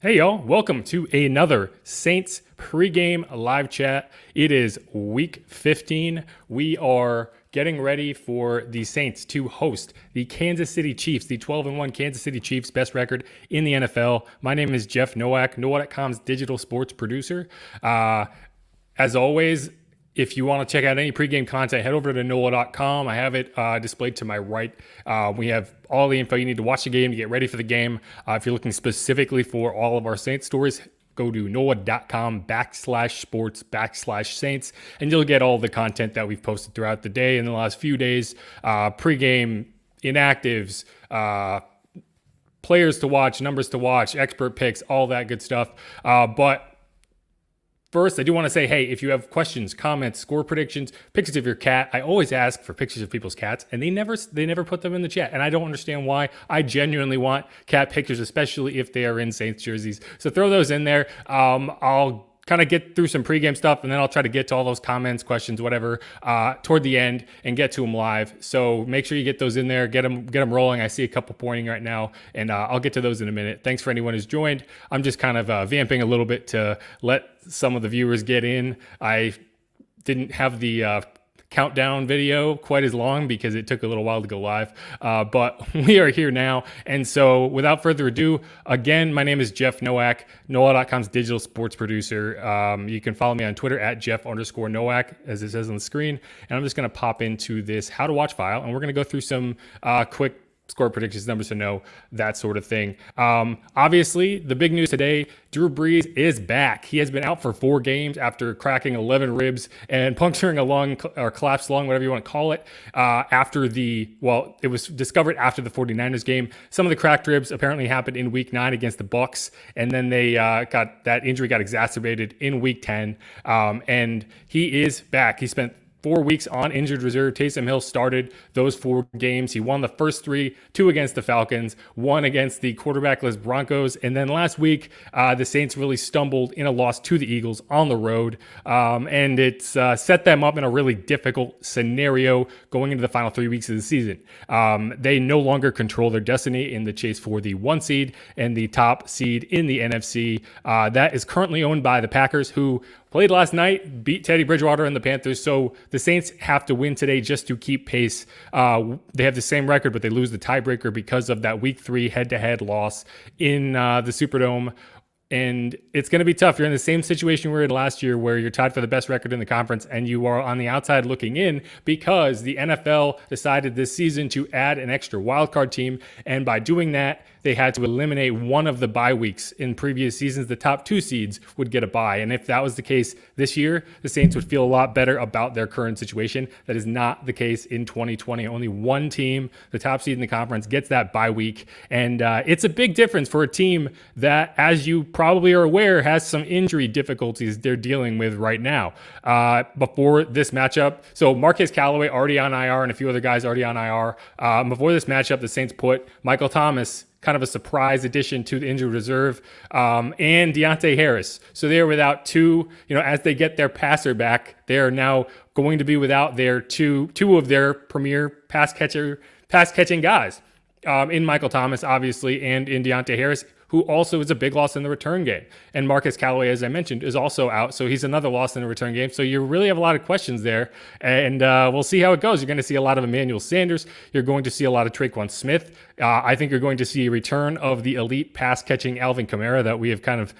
Hey y'all, welcome to another Saints pregame live chat. It is week 15. We are getting ready for the Saints to host the Kansas City Chiefs, the 12-1 Kansas City Chiefs, best record in the NFL. My name is Jeff Nowak, NOLA.com's digital sports producer. As always, if you want to check out any pregame content, head over to NOLA.com. I have it displayed to my right. We have all the info you need to watch the game, to get ready for the game. If you're looking specifically for all of our Saints stories, go to NOLA.com/sports/Saints, and you'll get all the content that we've posted throughout the day in the last few days. Pregame, inactives, players to watch, numbers to watch, expert picks, all that good stuff. But first, I do want to say, hey, if you have questions, comments, score predictions, pictures of your cat, I always ask for pictures of people's cats, and they never put them in the chat, and I don't understand why. I genuinely want cat pictures, especially if they are in Saints jerseys. So throw those in there. I'll kind of get through some pregame stuff, and then I'll try to get to all those comments, questions, whatever, toward the end and get to them live. So make sure you get those in there, get them rolling. I see a couple pointing right now, and I'll get to those in a minute. Thanks for anyone who's joined. I'm just kind of vamping a little bit to let some of the viewers get in. I didn't have the countdown video quite as long because it took a little while to go live, but we are here now. And so without further ado, again, my name is Jeff Nowak, NOLA.com's digital sports producer. You can follow me on Twitter at Jeff_Nowak, as it says on the screen. And I'm just going to pop into this how to watch file, and we're going to go through some quick score predictions, numbers to know, that sort of thing. Obviously, the big news today, Drew Brees is back. He has been out for 4 games after cracking 11 ribs and puncturing a lung, or collapsed lung, whatever you want to call it, it was discovered after the 49ers game. Some of the cracked ribs apparently happened in week 9 against the Bucs, and then they that injury got exacerbated in week 10, and he is back. He spent 4 weeks on injured reserve. Taysom Hill started those 4 games. He won the first 3, 2 against the Falcons, 1 against the quarterbackless Broncos. And then last week, the Saints really stumbled in a loss to the Eagles on the road. And it's set them up in a really difficult scenario going into the final 3 weeks of the season. They no longer control their destiny in the chase for the 1 seed and the top seed in the NFC. That is currently owned by the Packers, who played last night, beat Teddy Bridgewater and the Panthers. So the Saints have to win today just to keep pace. They have the same record, but they lose the tiebreaker because of that week 3 head-to-head loss in the Superdome. And it's going to be tough. You're in the same situation we were in last year, where you're tied for the best record in the conference and you are on the outside looking in, because the NFL decided this season to add an extra wildcard team. And by doing that, they had to eliminate one of the bye weeks. In previous seasons, the top 2 seeds would get a bye. And if that was the case this year, the Saints would feel a lot better about their current situation. That is not the case in 2020. Only one team, the top seed in the conference, gets that bye week. And it's a big difference for a team that, as you probably are aware, has some injury difficulties they're dealing with right now. Before this matchup, so Marquez Callaway already on IR and a few other guys already on IR. Before this matchup, the Saints put Michael Thomas, kind of a surprise addition to the injured reserve, and Deontay Harris. So they're without 2, as they get their passer back, they are now going to be without their two of their premier pass catching guys, in Michael Thomas, obviously, and in Deontay Harris, who also is a big loss in the return game. And Marcus Callaway, as I mentioned, is also out, so he's another loss in the return game. So you really have a lot of questions there, and we'll see how it goes. You're going to see a lot of Emmanuel Sanders. You're going to see a lot of Traquan Smith. I think you're going to see a return of the elite pass-catching Alvin Kamara that we have kind of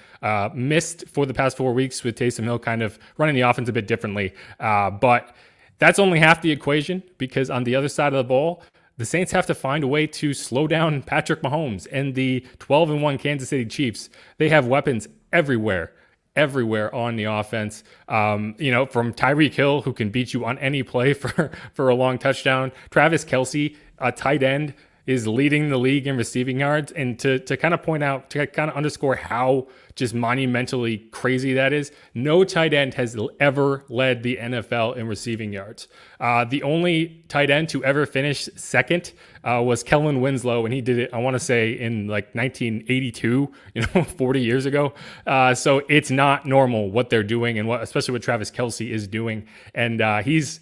missed for the past 4 weeks, with Taysom Hill kind of running the offense a bit differently. But that's only half the equation, because on the other side of the ball, the Saints have to find a way to slow down Patrick Mahomes and the 12-1 Kansas City Chiefs. They have weapons everywhere on the offense. From Tyreek Hill, who can beat you on any play for a long touchdown. Travis Kelce, a tight end, is leading the league in receiving yards. And to kind of point out, to kind of underscore how just monumentally crazy that is. No tight end has ever led the NFL in receiving yards. The only tight end to ever finish second was Kellen Winslow, and he did it, I want to say, in like 1982, 40 years ago. So it's not normal what they're doing, and especially what Travis Kelce is doing. And he's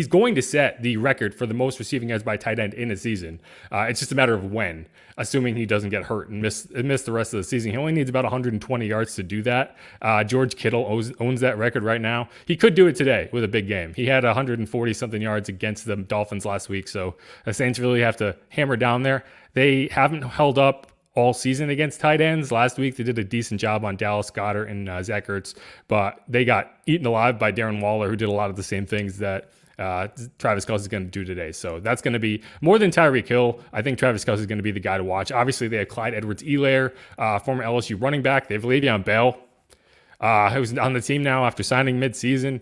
going to set the record for the most receiving yards by tight end in a season. It's just a matter of when, assuming he doesn't get hurt and miss the rest of the season. He only needs about 120 yards to do that. George Kittle owns that record right now. He could do it today with a big game. He had 140 something yards against the Dolphins last week, so the Saints really have to hammer down there. They haven't held up all season against tight ends. Last week they did a decent job on Dallas Goedert and Zach Ertz, but they got eaten alive by Darren Waller, who did a lot of the same things that Travis Kelce is going to do today. So that's going to be more than Tyreek Hill. I think Travis Kelce is going to be the guy to watch. Obviously, they have Clyde Edwards-Helaire, former LSU running back. They have Le'Veon Bell, who's on the team now after signing midseason.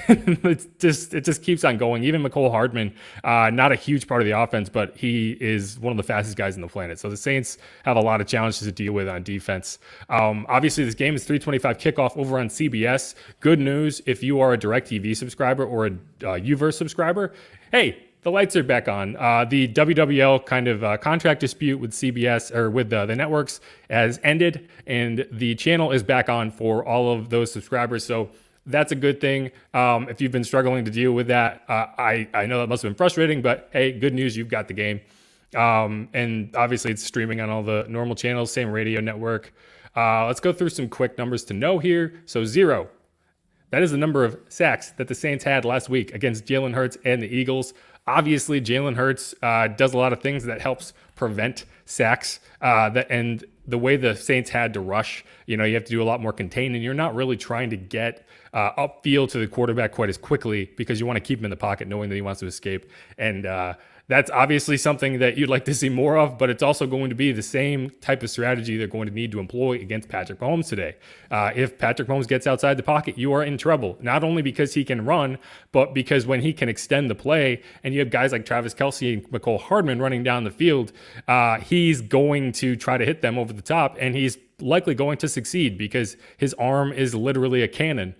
It just keeps on going. Even McCole Hardman, not a huge part of the offense, but he is one of the fastest guys on the planet. So the Saints have a lot of challenges to deal with on defense. Obviously, this game is 3:25 kickoff over on CBS. Good news if you are a DirecTV subscriber or a Uverse subscriber. Hey, the lights are back on. The WWL kind of contract dispute with CBS or with the networks has ended, and the channel is back on for all of those subscribers. So that's a good thing. If you've been struggling to deal with that, I know that must have been frustrating, but hey, good news, you've got the game. And obviously it's streaming on all the normal channels, same radio network. Let's go through some quick numbers to know here. So 0. That is the number of sacks that the Saints had last week against Jalen Hurts and the Eagles. Obviously, Jalen Hurts does a lot of things that helps prevent sacks. And the way the Saints had to rush, you have to do a lot more containing. You're not really trying to get upfield to the quarterback quite as quickly because you want to keep him in the pocket knowing that he wants to escape. And that's obviously something that you'd like to see more of, but it's also going to be the same type of strategy they're going to need to employ against Patrick Mahomes today. If Patrick Mahomes gets outside the pocket, you are in trouble, not only because he can run, but because when he can extend the play and you have guys like Travis Kelce and McCole Hardman running down the field, he's going to try to hit them over the top, and he's likely going to succeed because his arm is literally a cannon.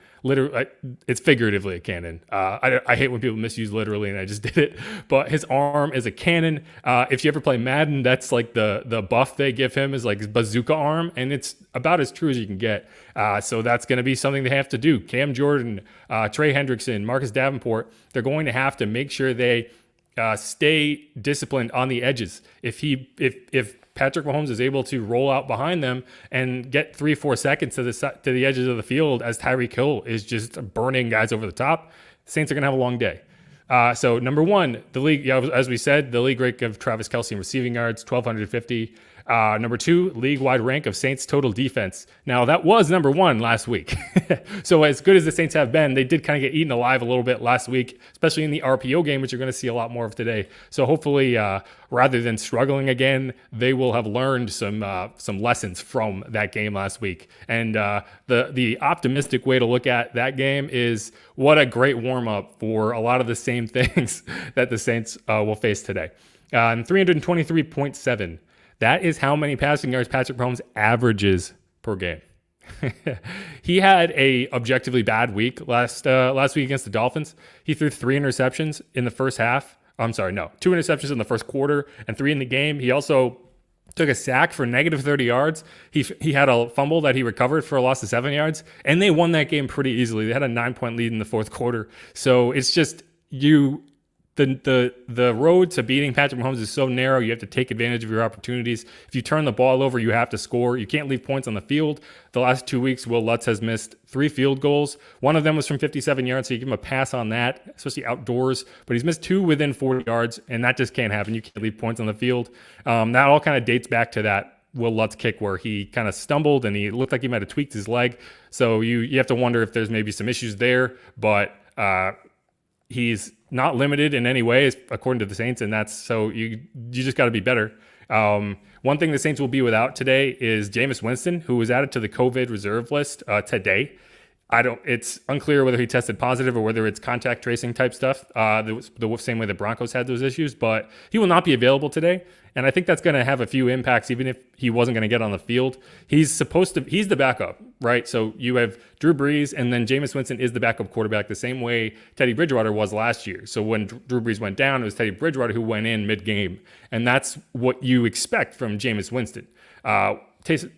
It's figuratively a cannon. I hate when people misuse literally, and I just did it. But his arm is a cannon. If you ever play Madden, that's like the buff they give him is like his bazooka arm, and it's about as true as you can get. So that's going to be something they have to do. Cam Jordan, Trey Hendrickson, Marcus Davenport, they're going to have to make sure they stay disciplined on the edges. If Patrick Mahomes is able to roll out behind them and get 3-4 seconds to the edges of the field as Tyreek Hill is just burning guys over the top, the Saints are going to have a long day. So number one, the league, as we said, the league rank of Travis Kelce in receiving yards, 1,250. Number two, league-wide rank of Saints total defense. Now, that was number one last week. So as good as the Saints have been, they did kind of get eaten alive a little bit last week, especially in the RPO game, which you're going to see a lot more of today. So hopefully, rather than struggling again, they will have learned some lessons from that game last week. And the optimistic way to look at that game is what a great warm-up for a lot of the same things that the Saints will face today. 323.7. That is how many passing yards Patrick Mahomes averages per game. He had a objectively bad week last week against the Dolphins. He threw 3 interceptions in the first half. 2 interceptions in the first quarter and 3 in the game. He also took a sack for negative 30 yards. He had a fumble that he recovered for a loss of 7 yards, and they won that game pretty easily. They had a 9-point lead in the fourth quarter. So it's just The road to beating Patrick Mahomes is so narrow. You have to take advantage of your opportunities. If you turn the ball over, you have to score. You can't leave points on the field. The last 2 weeks, Will Lutz has missed 3 field goals. One of them was from 57 yards, so you give him a pass on that, especially outdoors. But he's missed 2 within 40 yards, and that just can't happen. You can't leave points on the field. That all kind of dates back to that Will Lutz kick where he kind of stumbled and he looked like he might have tweaked his leg. So you have to wonder if there's maybe some issues there. But he's not limited in any way, according to the Saints, and that's so you just got to be better. One thing the Saints will be without today is Jameis Winston, who was added to the COVID reserve list today. It's unclear whether he tested positive or whether it's contact tracing type stuff. The same way the Broncos had those issues, but he will not be available today. And I think that's going to have a few impacts, even if he wasn't going to get on the field. He's the backup, right? So you have Drew Brees, and then Jameis Winston is the backup quarterback the same way Teddy Bridgewater was last year. So when Drew Brees went down, it was Teddy Bridgewater who went in mid-game. And that's what you expect from Jameis Winston.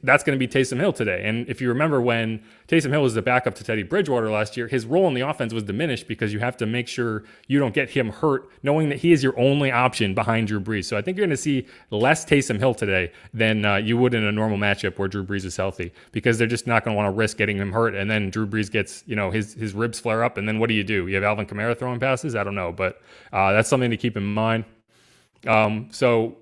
That's going to be Taysom Hill today. And if you remember when Taysom Hill was the backup to Teddy Bridgewater last year, his role in the offense was diminished because you have to make sure you don't get him hurt, knowing that he is your only option behind Drew Brees. So I think you're going to see less Taysom Hill today than you would in a normal matchup where Drew Brees is healthy, because they're just not going to want to risk getting him hurt. And then Drew Brees gets, his ribs flare up. And then what do? You have Alvin Kamara throwing passes? I don't know. But that's something to keep in mind. So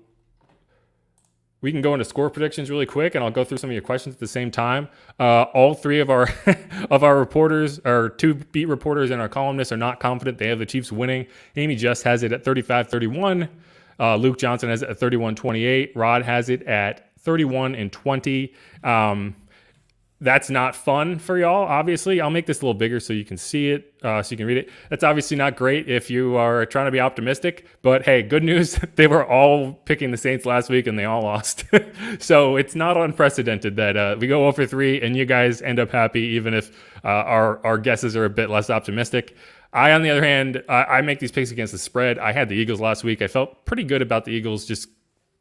we can go into score predictions really quick, and I'll go through some of your questions at the same time. All three of our of our reporters, our two beat reporters and our columnists, are not confident they have the Chiefs winning. Amy just has it at 35-31. Luke Johnson has it at 31-28. Rod has it at 31-20. That's not fun for y'all, obviously. I'll make this a little bigger so you can see it, so you can read it. That's obviously not great if you are trying to be optimistic. But hey, good news. They were all picking the Saints last week and they all lost. So it's not unprecedented that we go 0-3 and you guys end up happy, even if our guesses are a bit less optimistic. I, on the other hand, I make these picks against the spread. I had the Eagles last week. I felt pretty good about the Eagles just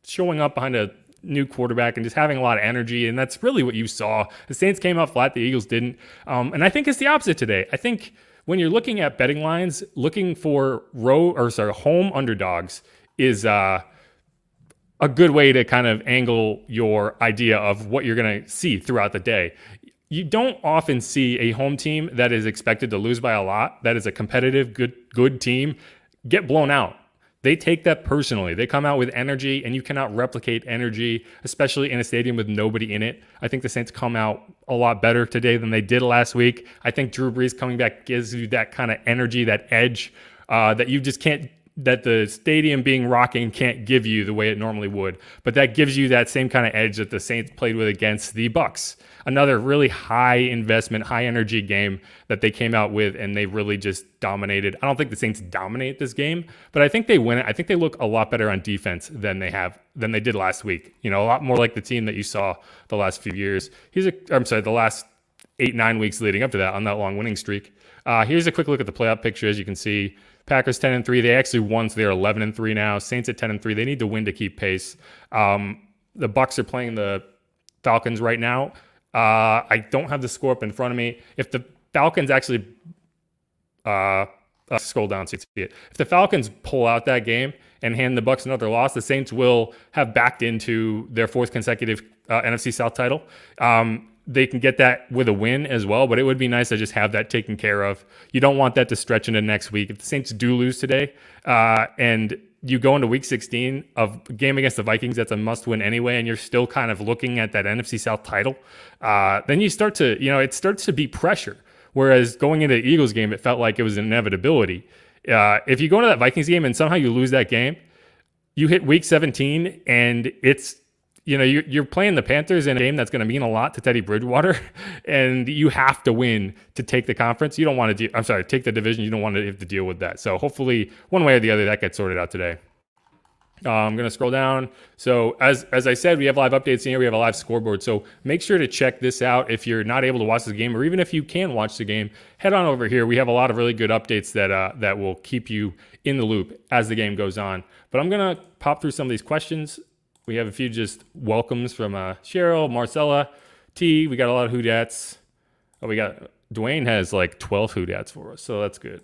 showing up behind a new quarterback and just having a lot of energy, and that's really what you saw. The Saints came out flat, the Eagles didn't, and I think it's the opposite today. I think when you're looking at betting lines, looking for home underdogs is a good way to kind of angle your idea of what you're going to see throughout the day. You don't often see a home team that is expected to lose by a lot, that is a competitive, good team, get blown out. They take that personally. They come out with energy, and you cannot replicate energy, especially in a stadium with nobody in it. I think the Saints come out a lot better today than they did last week. I think Drew Brees coming back gives you that kind of energy, that edge that you just can't, that the stadium being rocking can't give you the way it normally would. But that gives you that same kind of edge that the Saints played with against the Bucs. Another really high investment, high energy game that they came out with, and they really just dominated. I don't think the Saints dominate this game, but I think they win it. I think they look a lot better on defense than they did last week. A lot more like the team that you saw the last few years. The last 8-9 weeks leading up to that on that long winning streak. Here's a quick look at the playoff picture. As you can see, Packers 10-3. They actually won, so they're 11-3 now. Saints at 10-3. They need to win to keep pace. The Bucs are playing the Falcons right now. I don't have the score up in front of me. If the Falcons actually scroll down so you can see it. If the Falcons pull out that game and hand the Bucs another loss, the Saints will have backed into their fourth consecutive NFC South title. They can get that with a win as well, but it would be nice to just have that taken care of. You don't want that to stretch into next week. If the Saints do lose today, and you go into week 16 of a game against the Vikings, that's a must win anyway, and you're still kind of looking at that NFC South title, then you start to, it starts to be pressure. Whereas going into the Eagles game, it felt like it was an inevitability. If you go into that Vikings game and somehow you lose that game, you hit week 17 and it's, you're playing the Panthers in a game that's going to mean a lot to Teddy Bridgewater, and you have to win to take the conference. You don't want to take the division. You don't want to have to deal with that. So hopefully one way or the other that gets sorted out today. I'm going to scroll down. So as I said, we have live updates here. We have a live scoreboard. So make sure to check this out. If you're not able to watch the game, or even if you can watch the game, head on over here. We have a lot of really good updates that will keep you in the loop as the game goes on. But I'm going to pop through some of these questions. We have a few just welcomes from Cheryl, Marcella, T. We got a lot of Who-Dats. Oh, Dwayne has like 12 Who-Dats for us, so that's good.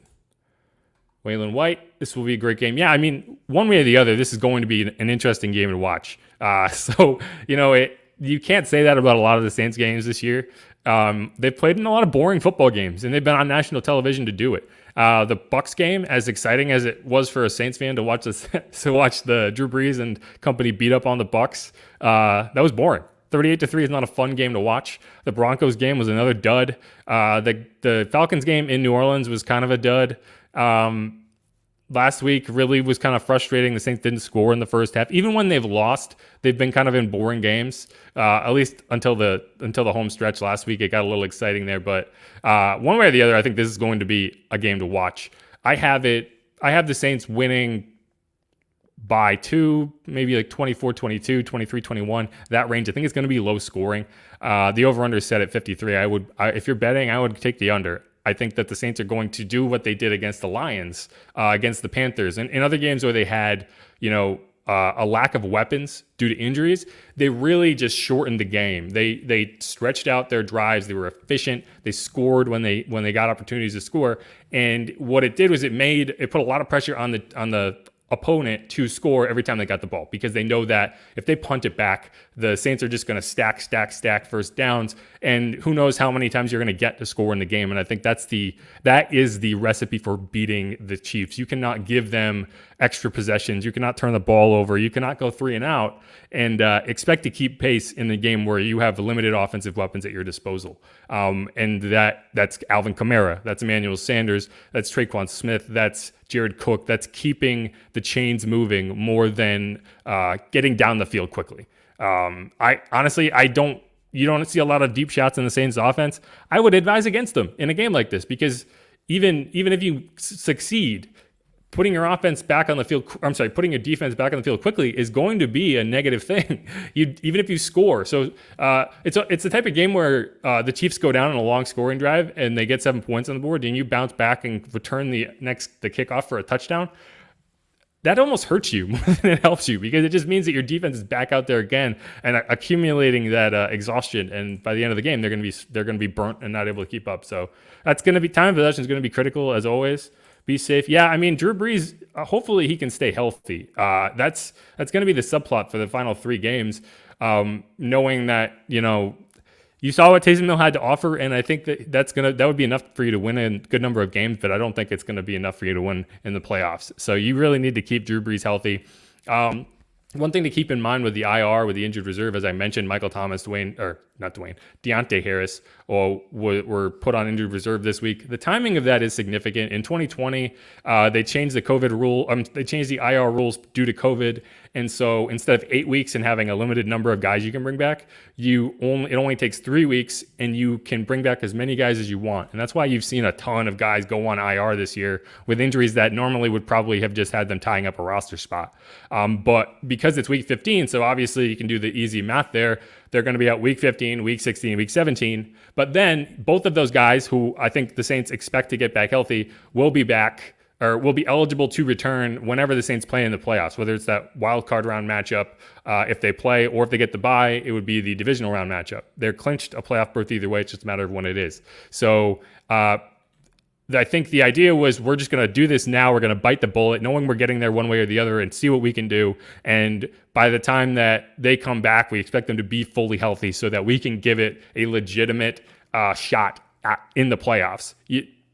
Waylon White, this will be a great game. Yeah, I mean, one way or the other, this is going to be an interesting game to watch. You can't say that about a lot of the Saints games this year. They've played in a lot of boring football games, and they've been on national television to do it. The Bucs game, as exciting as it was for a Saints fan to watch the Drew Brees and company beat up on the Bucs, that was boring. 38-3 is not a fun game to watch. The Broncos game was another dud. The Falcons game in New Orleans was kind of a dud. last week really was kind of frustrating. The Saints didn't score in the first half. Even when they've lost, they've been kind of in boring games. At least until the home stretch last week, it got a little exciting there. But one way or the other, I think this is going to be a game to watch. I have the Saints winning by 2, maybe like 24-22, 23-21, that range. I think it's going to be low scoring. The over-under is set at 53. If you're betting, I would take the under. I think that the Saints are going to do what they did against the Lions, against the Panthers, and in other games where they had, a lack of weapons due to injuries. They really just shortened the game. They stretched out their drives. They were efficient. They scored when they got opportunities to score. And what it did was it put a lot of pressure on the opponent to score every time they got the ball, because they know that if they punt it back, the Saints are just going to stack first downs, and who knows how many times you're going to get to score in the game. And I think that is the recipe for beating the Chiefs. You cannot give them extra possessions. You cannot turn the ball over. You cannot go 3 and out and expect to keep pace in the game where you have limited offensive weapons at your disposal. And that's Alvin Kamara, that's Emmanuel Sanders, that's Traquan Smith, that's Jared Cook. That's keeping the chains moving more than getting down the field quickly. You don't see a lot of deep shots in the Saints offense. I would advise against them in a game like this, because even if you succeed, putting your defense back on the field quickly is going to be a negative thing, even if you score. So it's the type of game where the Chiefs go down on a long scoring drive and they get 7 points on the board, and you bounce back and return the kickoff for a touchdown. That almost hurts you more than it helps you, because it just means that your defense is back out there again and accumulating that exhaustion. And by the end of the game, they're going to be burnt and not able to keep up. So that's going to be time of possession is going to be critical as always. Be safe. Yeah, I mean, Drew Brees, hopefully he can stay healthy. That's going to be the subplot for the final 3 games, knowing that, you saw what Taysom Hill had to offer, and I think that would be enough for you to win a good number of games, but I don't think it's going to be enough for you to win in the playoffs. So you really need to keep Drew Brees healthy. One thing to keep in mind with the IR, with the injured reserve, as I mentioned, Michael Thomas, Deontay Harris were put on injured reserve this week. The timing of that is significant. In 2020, they changed the COVID rule. They changed the IR rules due to COVID. And so instead of 8 weeks and having a limited number of guys you can bring back, it only takes 3 weeks, and you can bring back as many guys as you want. And that's why you've seen a ton of guys go on IR this year with injuries that normally would probably have just had them tying up a roster spot. But because it's week 15, so obviously you can do the easy math there. They're going to be out week 15, week 16, week 17. But then both of those guys, who I think the Saints expect to get back healthy, will be back, or will be eligible to return whenever the Saints play in the playoffs, whether it's that wild card round matchup, if they play, or if they get the bye, it would be the divisional round matchup. They're clinched a playoff berth either way. It's just a matter of when it is. So I think the idea was, we're just going to do this now. We're going to bite the bullet, knowing we're getting there one way or the other, and see what we can do. And by the time that they come back, we expect them to be fully healthy so that we can give it a legitimate shot in the playoffs.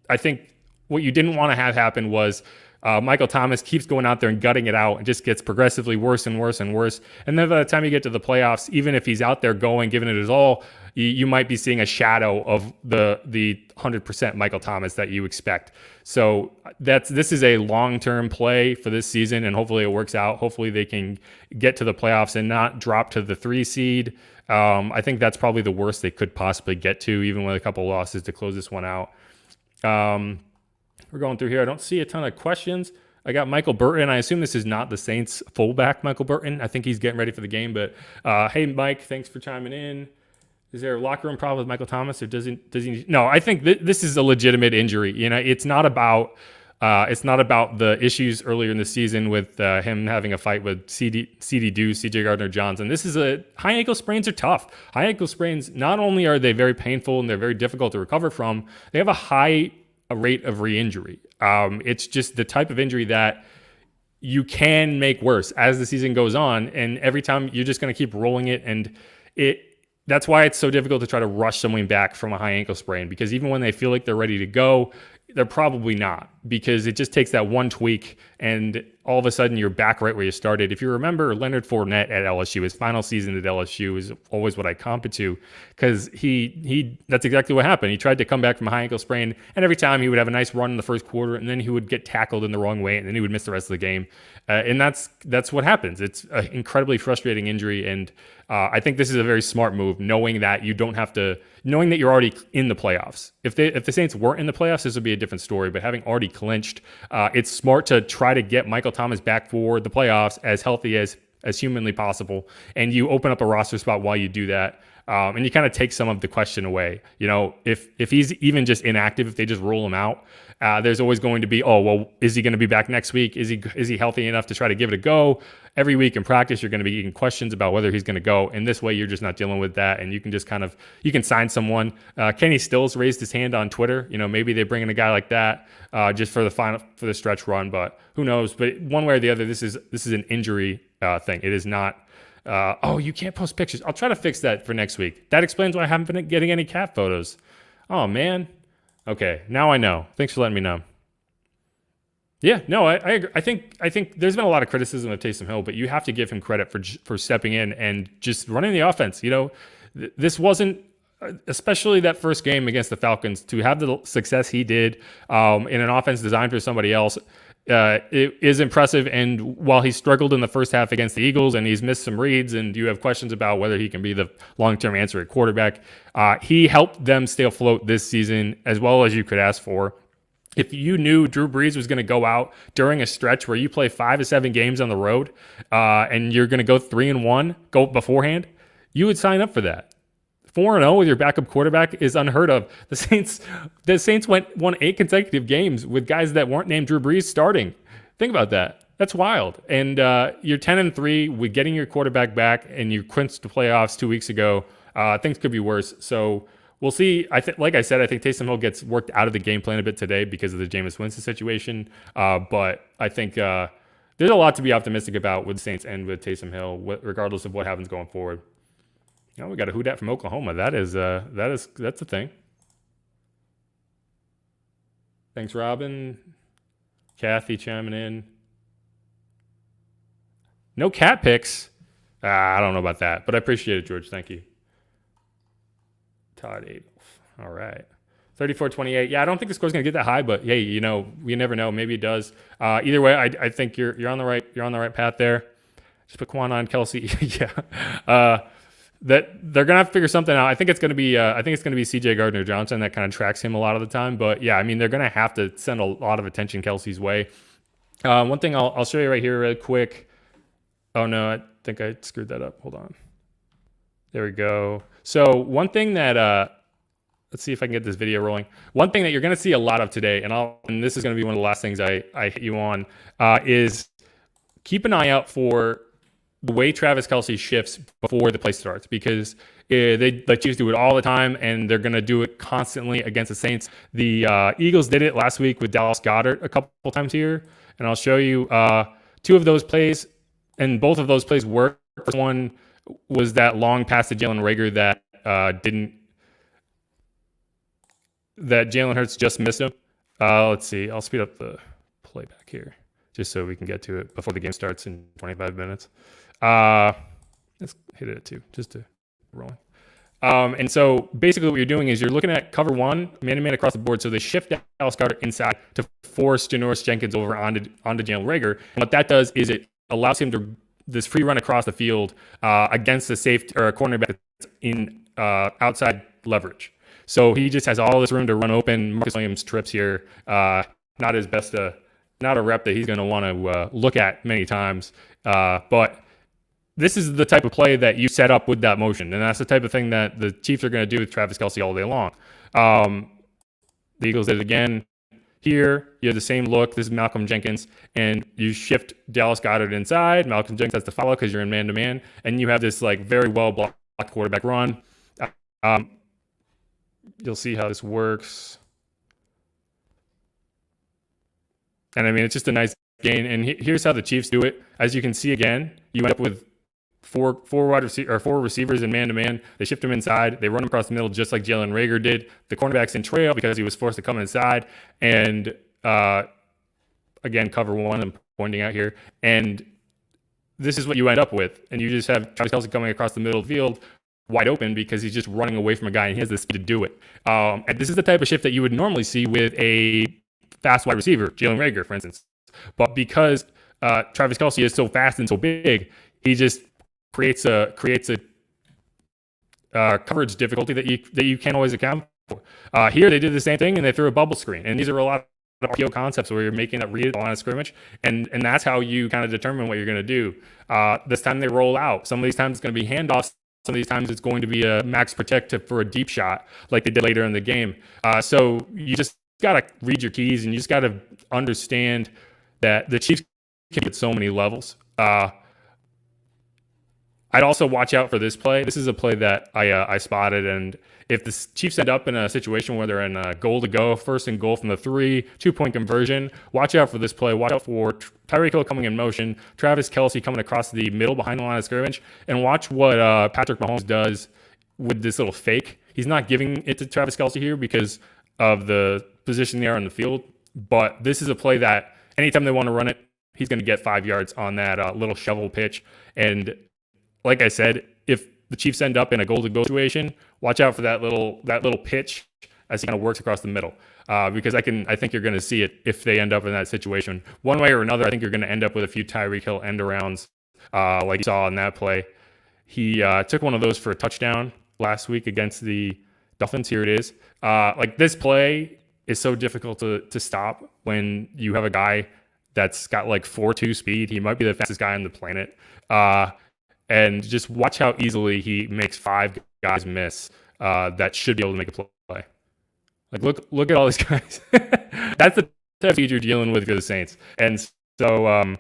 I think what you didn't want to have happen was Michael Thomas keeps going out there and gutting it out and just gets progressively worse and worse and worse. And then by the time you get to the playoffs, even if he's out there going, giving it his all, you might be seeing a shadow of the 100% Michael Thomas that you expect. So this is a long-term play for this season, and hopefully it works out. Hopefully they can get to the playoffs and not drop to the 3 seed. I think that's probably the worst they could possibly get to, even with a couple losses to close this one out. We're going through here. I don't see a ton of questions. I got Michael Burton. I assume this is not the Saints fullback, Michael Burton. I think he's getting ready for the game. But hey, Mike, thanks for chiming in. Is there a locker room problem with Michael Thomas, or does he? No, I think this is a legitimate injury. It's not about the issues earlier in the season with him having a fight with CD Deuce, CJ Gardner-Johnson. This is high ankle sprains are tough. High ankle sprains, not only are they very painful and they're very difficult to recover from, they have a high rate of re-injury. It's just the type of injury that you can make worse as the season goes on, and every time you're just going to keep rolling it, and that's why it's so difficult to try to rush someone back from a high ankle sprain, because even when they feel like they're ready to go, They're probably not, because it just takes that one tweak and all of a sudden you're back right where you started. If you remember Leonard Fournette at LSU, his final season at LSU is always what I comp it to, because he that's exactly what happened. He tried to come back from a high ankle sprain, and every time he would have a nice run in the first quarter, and then he would get tackled in the wrong way, and then he would miss the rest of the game. And that's what happens. It's an incredibly frustrating injury, and I think this is a very smart move, knowing that you don't have to, knowing that you're already in the playoffs. If the Saints weren't in the playoffs, this would be a different story. But having already clinched, it's smart to try to get Michael Thomas back for the playoffs as healthy as humanly possible, and you open up a roster spot while you do that. And you kind of take some of the question away. If he's even just inactive, if they just rule him out, there's always going to be, oh, well, is he going to be back next week? Is he healthy enough to try to give it a go? Every week in practice, you're going to be getting questions about whether he's going to go. And this way, you're just not dealing with that. And you can just you can sign someone. Kenny Stills raised his hand on Twitter. Maybe they bring in a guy like that just for the stretch run, but who knows? But one way or the other, this is an injury thing. It is not. You can't post pictures. I'll try to fix that for next week. That explains why I haven't been getting any cat photos. Oh, man. Okay, now I know. Thanks for letting me know. Yeah, no, I agree. I think there's been a lot of criticism of Taysom Hill, but you have to give him credit for stepping in and just running the offense. This wasn't, especially that first game against the Falcons, to have the success he did in an offense designed for somebody else. It is impressive, and while he struggled in the first half against the Eagles and he's missed some reads and you have questions about whether he can be the long-term answer at quarterback, he helped them stay afloat this season as well as you could ask for. If you knew Drew Brees was going to go out during a stretch where you play 5 to 7 games on the road and you're going to go 3-1 go beforehand, you would sign up for that. 4-0 with your backup quarterback is unheard of. The Saints won 8 consecutive games with guys that weren't named Drew Brees starting. Think about that. That's wild. And you're 10-3 with getting your quarterback back, and you clinched the playoffs 2 weeks ago. Things could be worse. So we'll see. Like I said, I think Taysom Hill gets worked out of the game plan a bit today because of the Jameis Winston situation. But I think there's a lot to be optimistic about with the Saints and with Taysom Hill, regardless of what happens going forward. We got a who dat from Oklahoma. That's a thing. Thanks, Robin. Kathy chiming in. No cat picks. I don't know about that, but I appreciate it, George. Thank you. Todd Adolf. All right. 34-28. Yeah, I don't think the score's going to get that high, but hey, we never know. Maybe it does. Either way, I think you're on the right path there. Just put Quan on Kelce. Yeah. That they're gonna have to figure something out. I think it's gonna be C.J. Gardner-Johnson that kind of tracks him a lot of the time. But yeah, I mean, they're gonna have to send a lot of attention Kelce's way. One thing I'll show you right here real quick. Oh no, I think I screwed that up. Hold on. There we go. So one thing that let's see if I can get this video rolling. One thing that you're gonna see a lot of today, and this is gonna be one of the last things I hit you on, is keep an eye out for the way Travis Kelce shifts before the play starts, because the Chiefs do it all the time, and they're going to do it constantly against the Saints. The Eagles did it last week with Dallas Goedert a couple times here, and I'll show you 2 of those plays, and both of those plays worked. First one was that long pass to Jalen Reagor that Jalen Hurts just missed him. Let's see. I'll speed up the playback here just so we can get to it before the game starts in 25 minutes. Let's hit it at 2 just to roll. And so basically what you're doing is you're looking at cover 1, man-to-man across the board. So they shift Dallas Goedert inside to force Janoris Jenkins over onto Jalen Reagor. And what that does is it allows him to this free run across the field against a safety or a cornerback that's in outside leverage. So he just has all this room to run open. Marcus Williams trips here. Not his best, not a rep that he's going to want to look at many times. But this is the type of play that you set up with that motion. And that's the type of thing that the Chiefs are going to do with Travis Kelce all day long. The Eagles did it again. Here, you have the same look. This is Malcolm Jenkins. And you shift Dallas Goedert inside. Malcolm Jenkins has to follow because you're in man-to-man. And you have this very well-blocked quarterback run. You'll see how this works. And, I mean, it's just a nice gain. And here's how the Chiefs do it. As you can see again, you end up with four receivers in man-to-man. They shift him inside. They run him across the middle just like Jalen Reagor did. The cornerback's in trail because he was forced to come inside. And again, cover one I'm pointing out here. And this is what you end up with. And you just have Travis Kelce coming across the middle of the field wide open because he's just running away from a guy and he has the speed to do it. And this is the type of shift that you would normally see with a fast wide receiver, Jalen Reagor, for instance. But because Travis Kelce is so fast and so big, he just creates a coverage difficulty that you can't always account for. Here they did the same thing and they threw a bubble screen. And these are a lot of RPO concepts where you're making that read at the line of scrimmage, and that's how you kind of determine what you're going to do. This time they roll out. Some of these times it's going to be handoffs. Some of these times it's going to be a max protective for a deep shot like they did later in the game. So you just got to read your keys and you just got to understand that the Chiefs can hit so many levels. I'd also watch out for this play. This is a play that I spotted, and if the Chiefs end up in a situation where they're in a goal to go, first and goal from the 2-point conversion, watch out for this play. Watch out for Tyreek Hill coming in motion, Travis Kelce coming across the middle behind the line of scrimmage, and watch what Patrick Mahomes does with this little fake. He's not giving it to Travis Kelce here because of the position they are on the field, but this is a play that anytime they want to run it, he's going to get 5 yards on that little shovel pitch. And like I said, if the Chiefs end up in a goal-to-go situation, watch out for that little pitch as he kind of works across the middle. Because I think you're going to see it if they end up in that situation. One way or another, I think you're going to end up with a few Tyreek Hill end-arounds like you saw in that play. He took one of those for a touchdown last week against the Dolphins. Here it is. Like this play is so difficult to stop when you have a guy that's got like 4.2 speed. He might be the fastest guy on the planet. And just watch how easily he makes 5 guys miss that should be able to make a play. Like look at all these guys. That's the type of speed you're dealing with for the Saints. And so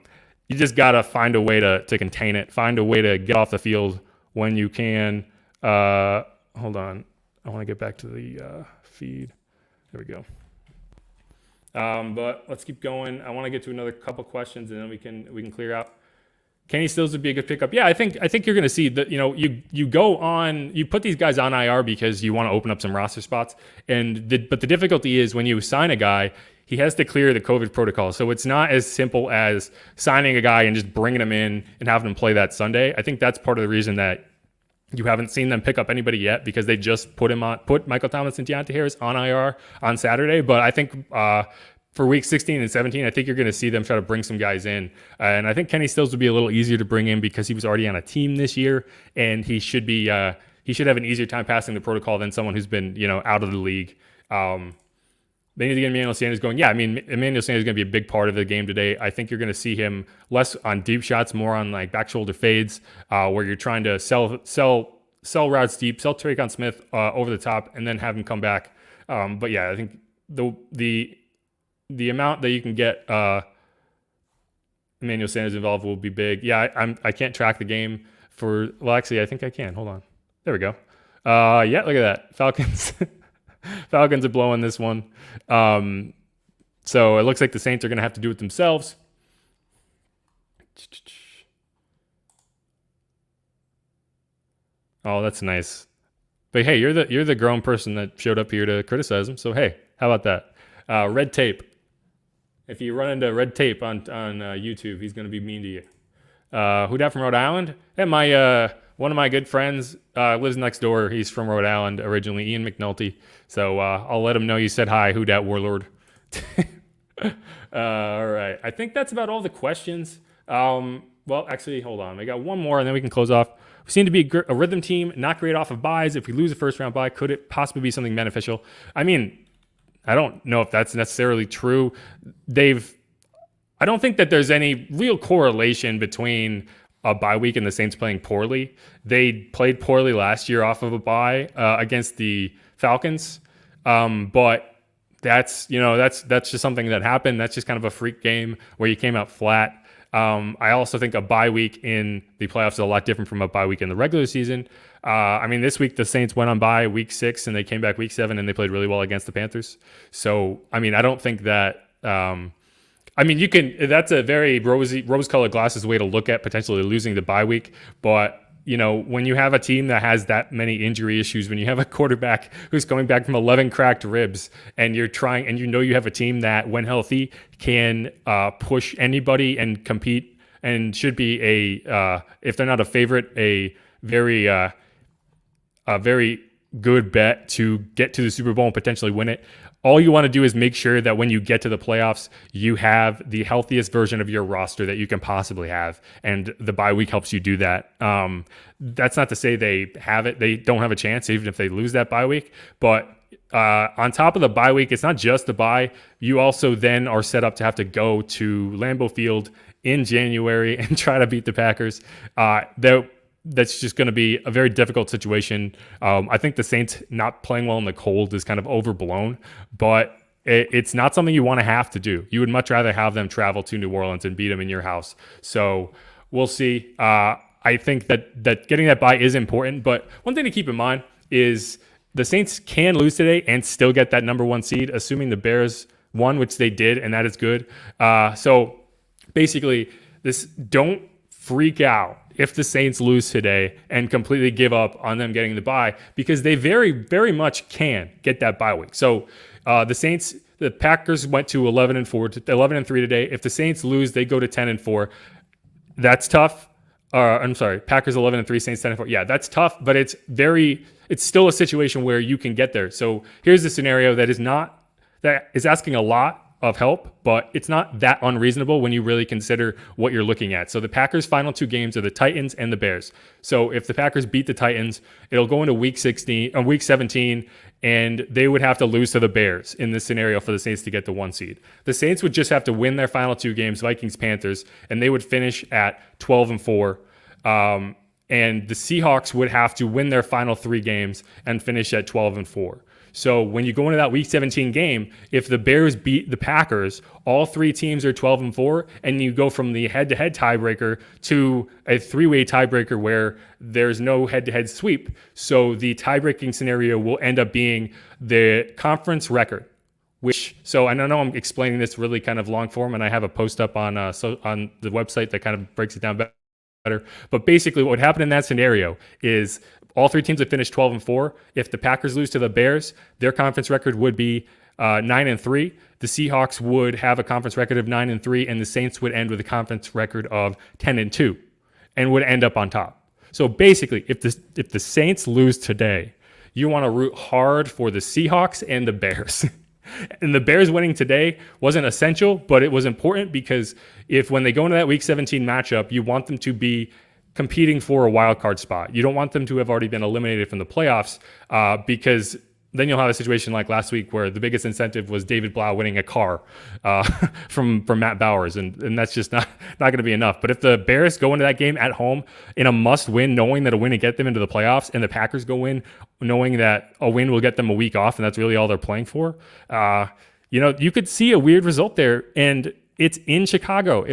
you just got to find a way to contain it, find a way to get off the field when you can. Hold on. I want to get back to the feed. There we go. But let's keep going. I want to get to another couple questions and then we can clear out. Kenny Stills would be a good pickup. Yeah, I think you're going to see that. You put these guys on IR because you want to open up some roster spots, but the difficulty is when you sign a guy, he has to clear the COVID protocol. So it's not as simple as signing a guy and just bringing him in and having him play that Sunday. I think that's part of the reason that you haven't seen them pick up anybody yet, because they just put Michael Thomas and Deontay Harris on IR on Saturday. But I think for week 16 and 17, I think you're going to see them try to bring some guys in. And I think Kenny Stills would be a little easier to bring in because he was already on a team this year, and he should have an easier time passing the protocol than someone who's been, out of the league. They need to get Emmanuel Sanders going. Yeah, I mean, Emmanuel Sanders is going to be a big part of the game today. I think you're going to see him less on deep shots, more on like back shoulder fades, where you're trying to sell routes deep, sell Tre'Quan Smith over the top, and then have him come back. But yeah, I think the amount that you can get Emmanuel Sanders involved will be big. Yeah, I can't track the game actually, I think I can. Hold on. There we go. Yeah, look at that. Falcons. Falcons are blowing this one. So it looks like the Saints are going to have to do it themselves. Oh, that's nice. But hey, you're the grown person that showed up here to criticize him. So hey, how about that? Red tape. If you run into red tape on YouTube, he's going to be mean to you. Who dat from Rhode Island? Hey, one of my good friends lives next door. He's from Rhode Island originally, Ian McNulty. So I'll let him know you said hi, who dat warlord. All right. I think that's about all the questions. Well, actually, hold on. I got one more, and then we can close off. We seem to be a rhythm team, not great off of buys. If we lose a first-round buy, could it possibly be something beneficial? I mean, I don't know if that's necessarily true. I don't think that there's any real correlation between a bye week and the Saints playing poorly. They played poorly last year off of a bye against the Falcons, but that's just something that happened. That's just kind of a freak game where you came out flat. I also think a bye week in the playoffs is a lot different from a bye week in the regular season. I mean, this week the Saints went on bye week 6 and they came back week 7 and they played really well against the Panthers. So, I mean, I don't think that I mean, you can. That's a very rose-colored glasses way to look at potentially losing the bye week. But when you have a team that has that many injury issues, when you have a quarterback who's coming back from 11 cracked ribs, and you're trying, and you have a team that, when healthy, can push anybody and compete, and should be if they're not a favorite, a very good bet to get to the Super Bowl and potentially win it. All you want to do is make sure that when you get to the playoffs, you have the healthiest version of your roster that you can possibly have. And the bye week helps you do that. That's not to say they don't have a chance, even if they lose that bye week. But on top of the bye week, it's not just the bye. You also then are set up to have to go to Lambeau Field in January and try to beat the Packers. That's just going to be a very difficult situation. I think the Saints not playing well in the cold is kind of overblown, but it's not something you want to have to do. You would much rather have them travel to New Orleans and beat them in your house. So we'll see. I think that getting that bye is important, but one thing to keep in mind is the Saints can lose today and still get that number 1 seed, assuming the Bears won, which they did, and that is good. So basically, don't freak out if the Saints lose today and completely give up on them getting the bye, because they very, very much can get that bye week. So the Packers went to 11-3 today. If the Saints lose, they go to 10-4. That's tough. I'm sorry, Packers 11-3, Saints 10-4. Yeah, that's tough, but it's still a situation where you can get there. So here's the scenario that is asking a lot of help, but it's not that unreasonable when you really consider what you're looking at. So the Packers' final 2 games are the Titans and the Bears. So if the Packers beat the Titans, it'll go into week 17, and they would have to lose to the Bears in this scenario for the Saints to get the 1 seed. The Saints would just have to win their final 2 games, Vikings, Panthers, and they would finish at 12-4. And the Seahawks would have to win their final 3 games and finish at 12-4. So when you go into that Week 17 game, if the Bears beat the Packers, all 3 teams are 12-4, and you go from the head-to-head tiebreaker to a 3-way tiebreaker where there's no head-to-head sweep. So the tiebreaking scenario will end up being the conference record. So I know I'm explaining this really kind of long form, and I have a post up on the website that kind of breaks it down better. But basically, what would happen in that scenario is all 3 teams would finish 12-4. If the Packers lose to the Bears, their conference record would be 9-3. The Seahawks would have a conference record of 9-3, and the Saints would end with a conference record of 10-2, and would end up on top. So basically, if the Saints lose today, you want to root hard for the Seahawks and the Bears. And the Bears winning today wasn't essential, but it was important because when they go into that Week 17 matchup, you want them to be competing for a wild card spot. You don't want them to have already been eliminated from the playoffs, because then you'll have a situation like last week where the biggest incentive was David Blau winning a car from Matt Bowers, and that's just not going to be enough. But if the Bears go into that game at home in a must-win, knowing that a win will get them into the playoffs, and the Packers go in knowing that a win will get them a week off, and that's really all they're playing for, you could see a weird result there, and it's in Chicago.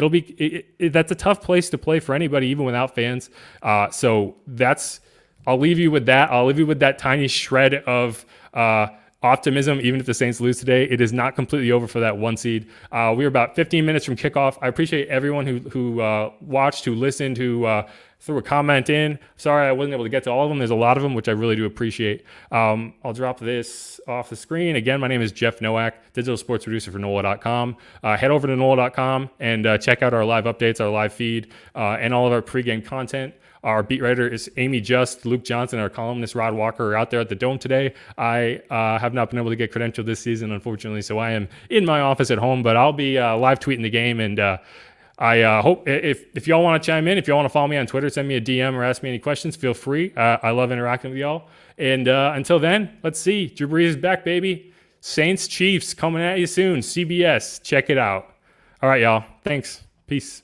That's a tough place to play for anybody, even without fans. So I'll leave you with that. I'll leave you with that tiny shred of optimism. Even if the Saints lose today, it is not completely over for that 1 seed. We're about 15 minutes from kickoff. I appreciate everyone who watched, who listened, who threw a comment in. Sorry I wasn't able to get to all of them. There's a lot of them, which I really do appreciate. I'll drop this off the screen. Again, my name is Jeff Nowak, digital sports producer for NOLA.com. Head over to NOLA.com and check out our live updates, our live feed, and all of our pregame content. Our beat writer is Amy Just, Luke Johnson, our columnist Rod Walker are out there at the Dome today. I have not been able to get credentialed this season, unfortunately, so I am in my office at home, but I'll be live tweeting the game, and I hope if y'all want to chime in, if y'all want to follow me on Twitter, send me a DM or ask me any questions, feel free. I love interacting with y'all. And until then, let's see. Drew Brees is back, baby. Saints, Chiefs coming at you soon. CBS, check it out. All right, y'all. Thanks. Peace.